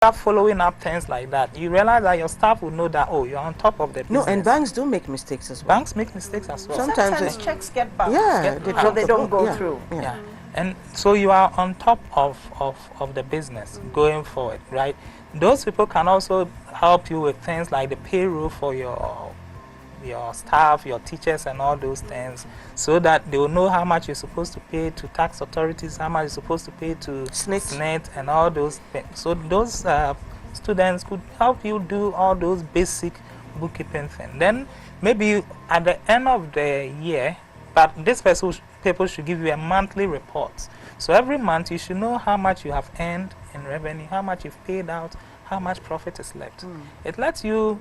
start following up things like that, you realize that your staff will know that, oh, you're on top of the business. No, and banks do make mistakes as well. Banks make mistakes as well. Sometimes checks get bounced. Yeah, they don't go through. Yeah. And so you are on top of the business going forward, right? Those people can also help you with things like the payroll for your staff, your teachers, and all those things, so that they will know how much you're supposed to pay to tax authorities, how much you're supposed to pay to SNIT, and all those things. So those students could help you do all those basic bookkeeping things. Then maybe at the end of the year, but this people should give you a monthly report. So every month you should know how much you have earned in revenue, how much you've paid out, how much profit is left. It lets you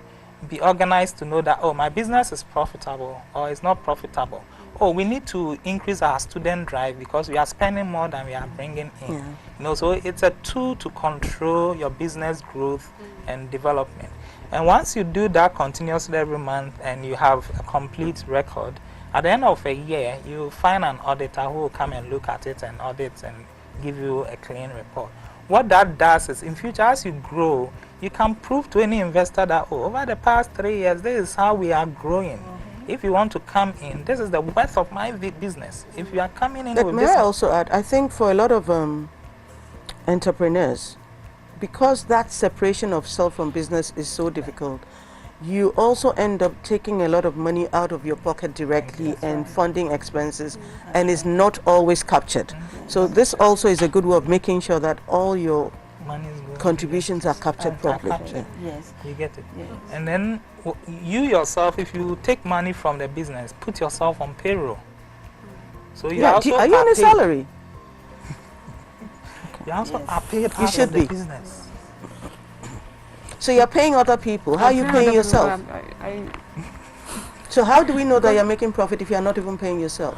be organized to know that, oh, my business is profitable or it's not profitable. Oh, we need to increase our student drive because we are spending more than we are bringing in. You know, so it's a tool to control your business growth and development. And once you do that continuously every month and you have a complete record, at the end of a year, you find an auditor who will come and look at it and audit and give you a clean report. What that does is, in future, as you grow, you can prove to any investor that, oh, over the past 3 years, this is how we are growing. If you want to come in, this is the worth of my business. If you are coming in with may I also add, I think for a lot of entrepreneurs, because that separation of self from business is so difficult, you also end up taking a lot of money out of your pocket directly and funding expenses, and is not always captured. So this also is a good way of making sure that all your contributions are captured properly. Yes. You get it. Yes. And then you yourself, if you take money from the business, put yourself on payroll. So you also are you on a salary? You also are paid out of the business. So you're paying other people. How are you paying yourself? So how do we know that you're making profit if you're not even paying yourself?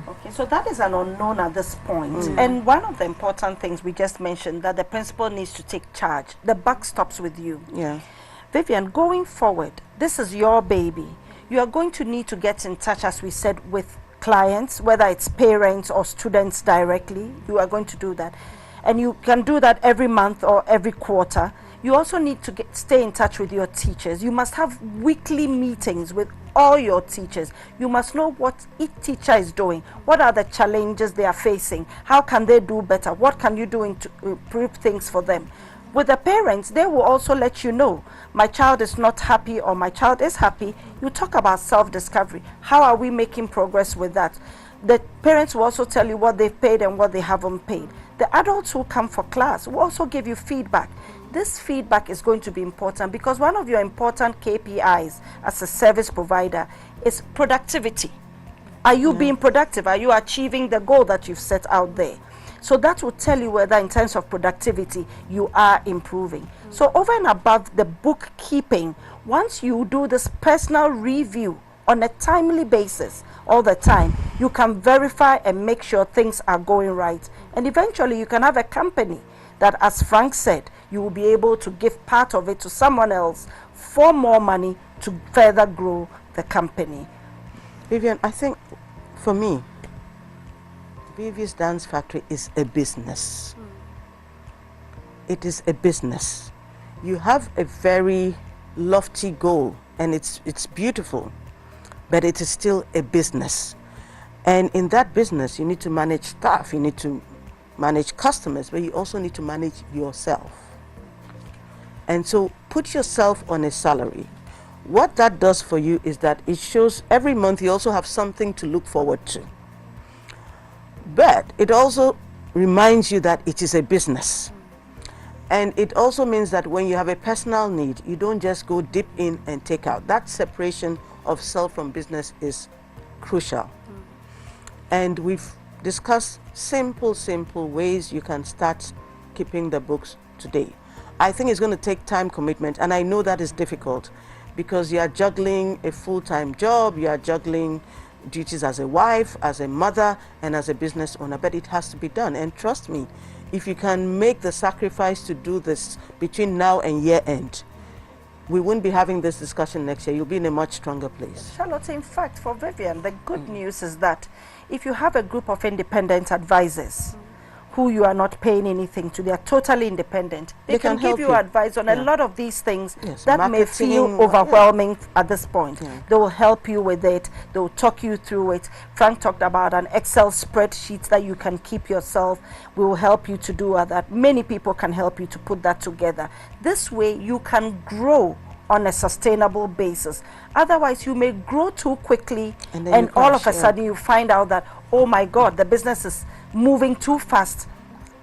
Okay, so that is an unknown at this point. And one of the important things we just mentioned, that the principal needs to take charge. The buck stops with you. Yeah. Vivian, going forward, this is your baby. You are going to need to get in touch, as we said, with clients, whether it's parents or students directly. You are going to do that. And you can do that every month or every quarter. You also need to stay in touch with your teachers. You must have weekly meetings with all your teachers. You must know what each teacher is doing. What are the challenges they are facing? How can they do better? What can you do to improve things for them? With the parents, they will also let you know, my child is not happy or my child is happy. You talk about self-discovery. How are we making progress with that? The parents will also tell you what they've paid and what they haven't paid. The adults who come for class will also give you feedback. This feedback is going to be important because one of your important KPIs as a service provider is productivity. Are you being productive? Are you achieving the goal that you've set out there? So that will tell you whether in terms of productivity you are improving. So over and above the bookkeeping, once you do this personal review on a timely basis all the time, you can verify and make sure things are going right. And eventually you can have a company that, as Frank said, you will be able to give part of it to someone else for more money to further grow the company. Vivian, I think for me, BV's Dance Factory is a business. It is a business. You have a very lofty goal and it's beautiful, but it is still a business. And in that business, you need to manage staff, you need to manage customers, but you also need to manage yourself. And so put yourself on a salary. What that does for you is that it shows every month you also have something to look forward to. But it also reminds you that it is a business. And it also means that when you have a personal need, you don't just go deep in and take out. That separation of self from business is crucial. And we've discussed simple ways you can start keeping the books today. I think it's going to take time commitment, and I know that is difficult because you are juggling a full-time job, you are juggling duties as a wife, as a mother, and as a business owner, but it has to be done. And trust me, if you can make the sacrifice to do this between now and year end, we wouldn't be having this discussion next year. You'll be in a much stronger place. Charlotte, in fact, for Vivian, the good news is that if you have a group of independent advisors who you are not paying anything to. They are totally independent. They can give you advice on a lot of these things that may feel overwhelming at this point. They will help you with it. They will talk you through it. Frank talked about an Excel spreadsheet that you can keep yourself. We will help you to do that. Many people can help you to put that together. This way you can grow on a sustainable basis. Otherwise, you may grow too quickly and all of a sudden you find out that, oh my God, the business is moving too fast.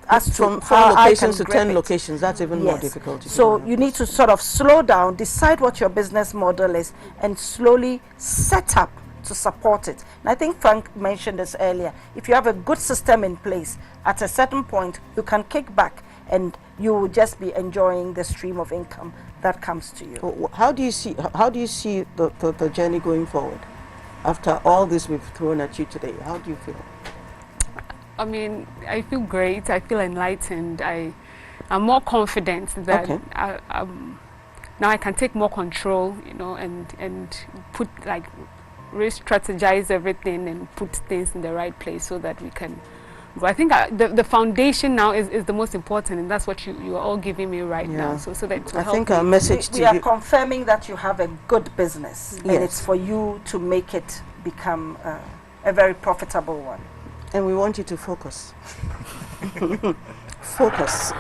As from 4 locations to 10 locations, that's even more difficult. So you need to sort of slow down, decide what your business model is, and slowly set up to support it. And I think Frank mentioned this earlier. If you have a good system in place, at a certain point, you can kick back and you will just be enjoying the stream of income that comes to you. How do you see the journey going forward after all this we've thrown at you today? How do you feel? I mean, I feel great. I feel enlightened. I'm more confident that now I can take more control, you know, and put re-strategize everything and put things in the right place so that we can. But I think the foundation now is the most important, and that's what you are all giving me right now. So that I think our message to you, we are confirming that you have a good business, and it's for you to make it become a very profitable one. And we want you to focus. Focus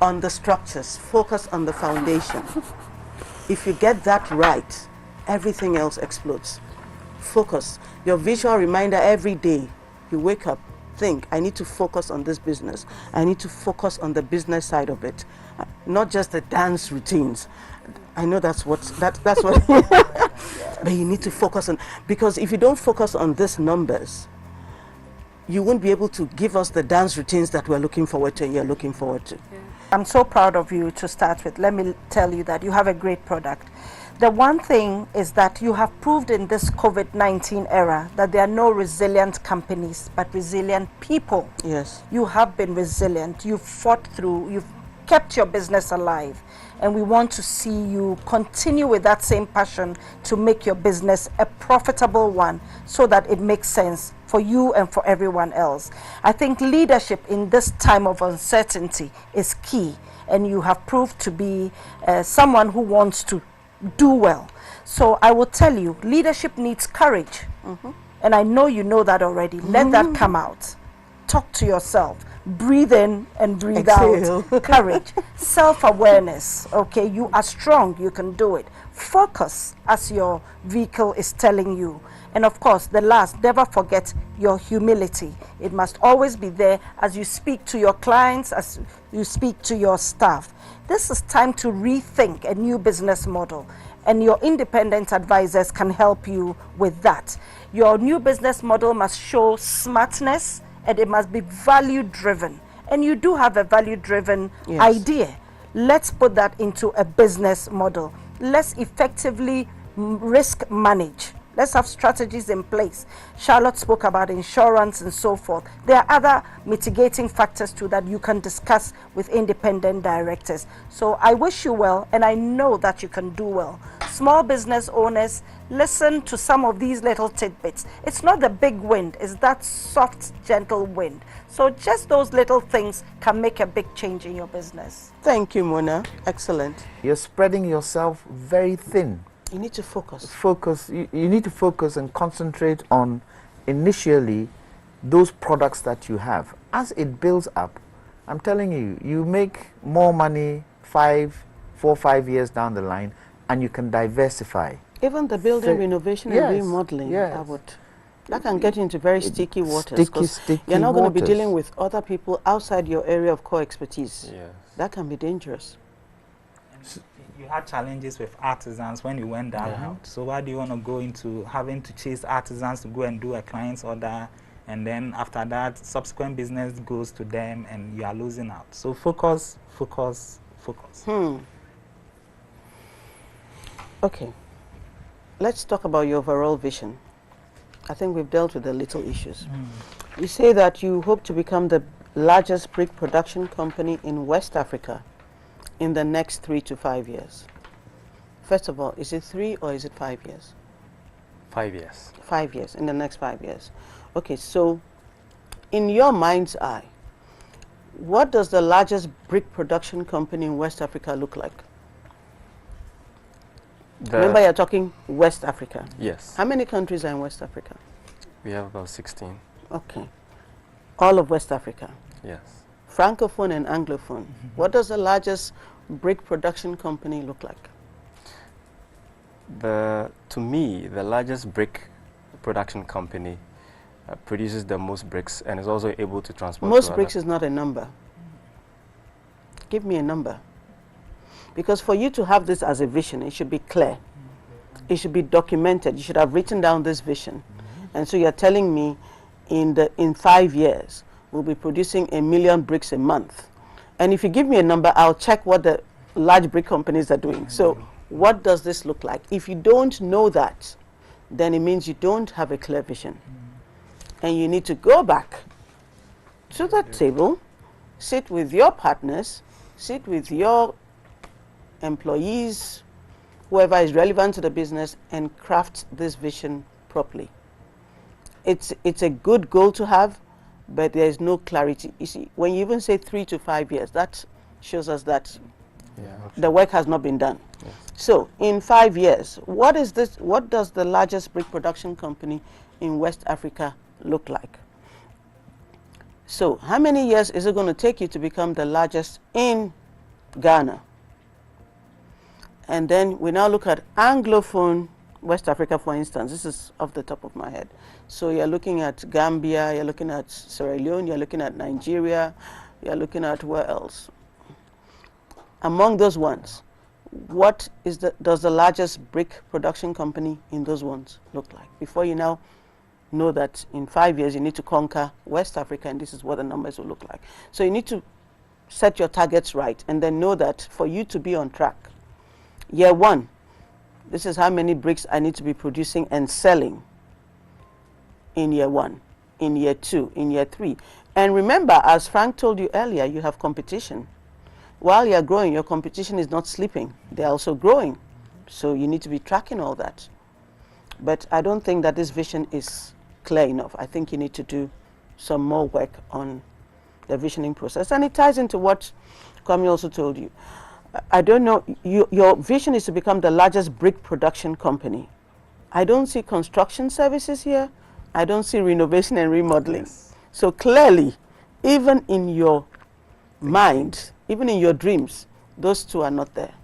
on the structures. Focus on the foundation. If you get that right, everything else explodes. Focus. Your visual reminder every day. You wake up, think, I need to focus on this business. I need to focus on the business side of it. Not just the dance routines. I know that's what but you need to focus on, because if you don't focus on these numbers, you won't be able to give us the dance routines that we're looking forward to and you're looking forward to. I'm so proud of you to start with. Let me tell you that you have a great product. The one thing is that you have proved in this COVID-19 era that there are no resilient companies, but resilient people. Yes. You have been resilient. You've fought through. You've kept your business alive. And we want to see you continue with that same passion to make your business a profitable one so that it makes sense for you and for everyone else. I think leadership in this time of uncertainty is key, and you have proved to be someone who wants to do well. So I will tell you, leadership needs courage. And I know you know that already. Let that come out. Talk to yourself. Breathe in and breathe out. Courage. Self-awareness. Okay, you are strong. You can do it. Focus as your vehicle is telling you. And of course, the last, never forget your humility. It must always be there as you speak to your clients, as you speak to your staff. This is time to rethink a new business model, and your independent advisors can help you with that. Your new business model must show smartness, and it must be value-driven. And you do have a value-driven idea. Let's put that into a business model. Let's effectively risk manage. Let's have strategies in place. Charlotte spoke about insurance and so forth. There are other mitigating factors too that you can discuss with independent directors. So I wish you well, and I know that you can do well. Small business owners, listen to some of these little tidbits. It's not the big wind, it's that soft, gentle wind. So just those little things can make a big change in your business. Thank you, Mona. Excellent. You're spreading yourself very thin. You need to focus. You need to focus and concentrate on initially those products that you have. As it builds up, I'm telling you, you make more money 4 or 5 years down the line, and you can diversify. Even the building renovation and remodeling, that can get into very sticky waters. Sticky you're not going to be dealing with other people outside your area of core expertise. That can be dangerous. You had challenges with artisans when you went that route. So why do you want to go into having to chase artisans to go and do a client's order, and then after that subsequent business goes to them and you are losing out? So focus. Okay, let's talk about your overall vision. I think we've dealt with the little issues. You say that you hope to become the largest brick production company in West Africa in the next 3 to 5 years. First of all, is it 3 or is it 5 years? 5 years. 5 years, in the next 5 years. Okay, so in your mind's eye, What does the largest brick production company in West Africa look like? Remember, you're talking West Africa. Yes. How many countries are in West Africa? We have about 16. Okay. All of West Africa. Yes. Francophone and Anglophone. What does the largest brick production company look like? To me, the largest brick production company produces the most bricks and is also able to transport. Most bricks is not a number. Give me a number. Because for you to have this as a vision, it should be clear. It should be documented. You should have written down this vision. And so you're telling me in 5 years, we'll be producing 1 million bricks a month. And if you give me a number, I'll check what the large brick companies are doing. So what does this look like? If you don't know that, then it means you don't have a clear vision. And you need to go back to the table, sit with your partners, sit with your employees, whoever is relevant to the business, and craft this vision properly. It's a good goal to have, but there is no clarity. You see, when you even say 3 to 5 years, that shows us that the work has not been done. Yes. So in 5 years, what does the largest brick production company in West Africa look like? So how many years is it going to take you to become the largest in Ghana? And then we now look at Anglophone West Africa, for instance. This is off the top of my head. So you're looking at Gambia, you're looking at Sierra Leone, you're looking at Nigeria, you're looking at where else? Among those ones, what does the largest brick production company in those ones look like? Before you now know that in 5 years you need to conquer West Africa, and this is what the numbers will look like. So you need to set your targets right, and then know that for you to be on track, year 1, this is how many bricks I need to be producing and selling in year 1, in year 2, in year 3. And remember, as Frank told you earlier, you have competition. While you're growing, your competition is not sleeping. They're also growing. So you need to be tracking all that. But I don't think that this vision is clear enough. I think you need to do some more work on the visioning process. And it ties into what Kwame also told you. I don't know, your vision is to become the largest brick production company. I don't see construction services here. I don't see renovation and remodeling. Yes. So clearly, even in your mind, even in your dreams, those two are not there.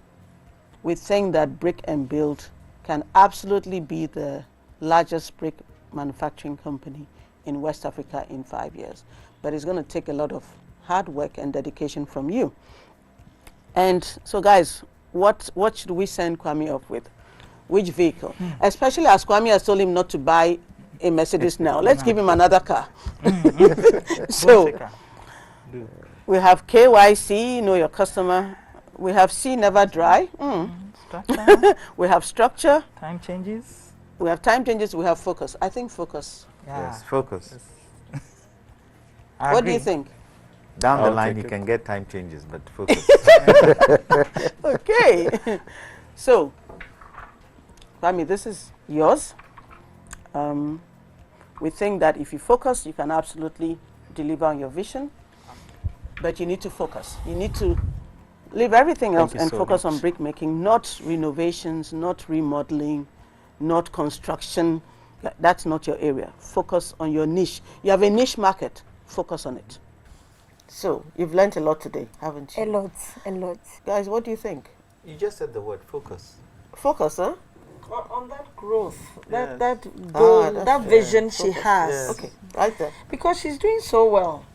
We think that brick and build can absolutely be the largest brick manufacturing company in West Africa in 5 years. But it's going to take a lot of hard work and dedication from you. And so guys, what should we send Kwame off with? Which vehicle? Especially as Kwame has told him not to buy a Mercedes now. Let's give him another car. So we have KYC, know your customer. We have C, never dry. Structure. We have structure. Time changes. We have time changes. We have focus. I think focus. Yeah. Yes, focus. What do you think? Down the I'll line, take you it. can get time changes, but focus. Okay. So, Kwame, this is yours. We think that if you focus, you can absolutely deliver on your vision. But you need to focus. You need to leave everything else and focus on brick making, not renovations, not remodeling, not construction. That's not your area. Focus on your niche. You have a niche market. Focus on it. So, you've learned a lot today, haven't you? A lot, a lot. Guys, what do you think? You just said the word focus. Focus, huh? On that growth, Yes. that goal, that's that true. vision she Focus. has. Yes. Okay, right there. Because she's doing so well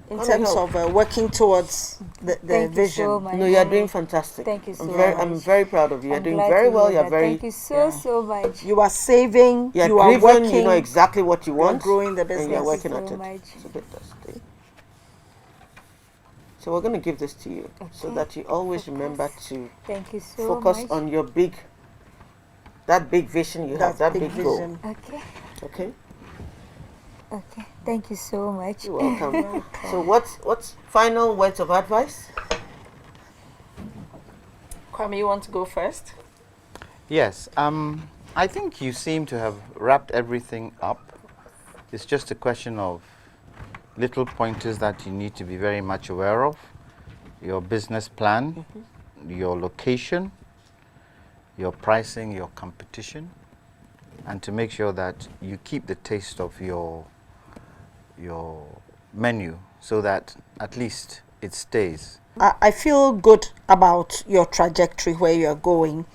in Come terms help. of working towards the Thank vision. you so much. No, you're doing fantastic. Thank you so I'm much. very proud of you. You're I'm doing glad very to well. hear You're that. very. Thank you so much. You are saving, You're you are driven. working, You know exactly what you want. growing the and business. you're working Thank at you it. so much. It's a bit dusty. So we're going to give this to you so Okay. that you always Focus. remember to Thank you so focus much. on your that big vision you have, that big goal. vision. Okay, Okay, okay. Thank you so much. you're welcome. So what's final words of advice? Kwame, you want to go first? Yes, I think you seem to have wrapped everything up. It's just a question of little pointers that you need to be very much aware of: your business plan, your location, your pricing, your competition, and to make sure that you keep the taste of your menu so that at least it stays. I feel good about your trajectory where you're going.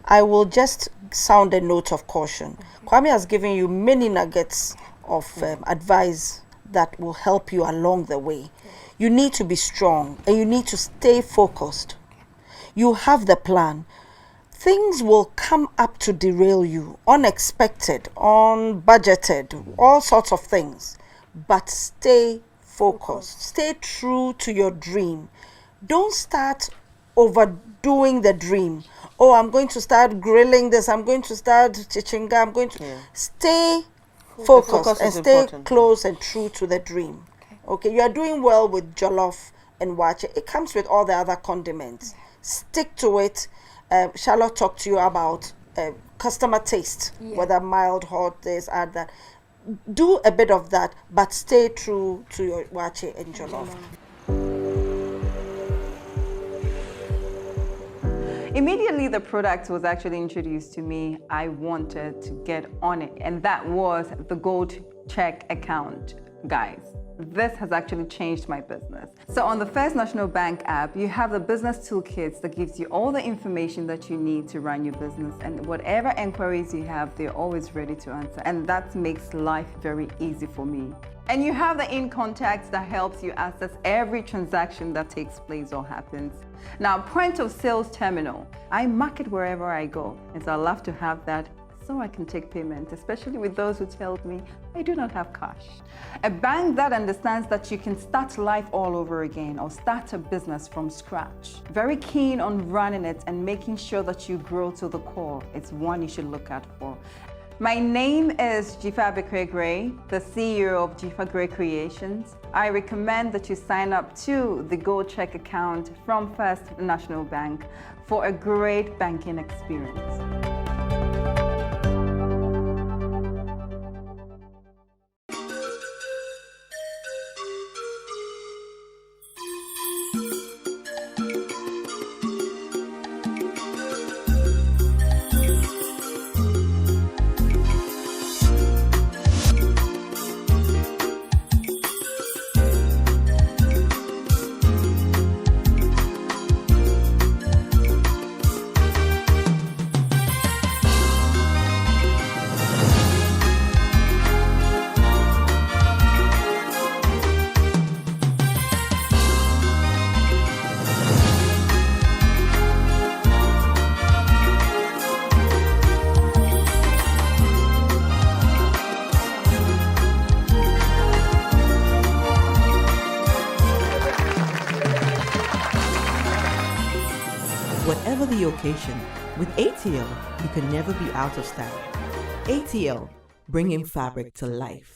I will just sound a note of caution. Kwame has given you many nuggets of advice that will help you along the way. You need to be strong and you need to stay focused. You have the plan. Things will come up to derail you, unexpected, unbudgeted, all sorts of things. But stay focused. Stay true to your dream. Don't start overdoing the dream. Oh, I'm going to start grilling this. I'm going to start chichinga. I'm going to stay focused and stay important. Close and true to the dream. Okay, you are doing well with jollof and wache. It comes with all the other condiments. Stick to it. Charlotte talked to you about customer taste, whether mild, hot, this, add that. Do a bit of that, but stay true to your wache and jollof. Immediately the product was actually introduced to me, I wanted to get on it, and that was the Gold Check account, guys. This has actually changed my business. So on the First National Bank app, you have the business toolkits that gives you all the information that you need to run your business, and whatever inquiries you have, they're always ready to answer, and that makes life very easy for me. And you have the in contacts that helps you access every transaction that takes place or happens. Now, point of sales terminal, I market wherever I go, and so I love to have that so I can take payment, especially with those who tell me I do not have cash. A bank that understands that you can start life all over again or start a business from scratch. Very keen on running it and making sure that you grow to the core. It's one you should look out for. My name is Jifa Bekre Gray, the CEO of Jifa Gray Creations. I recommend that you sign up to the Gold Check account from First National Bank for a great banking experience. Whatever the occasion, with ATL, you can never be out of style. ATL, bringing fabric to life.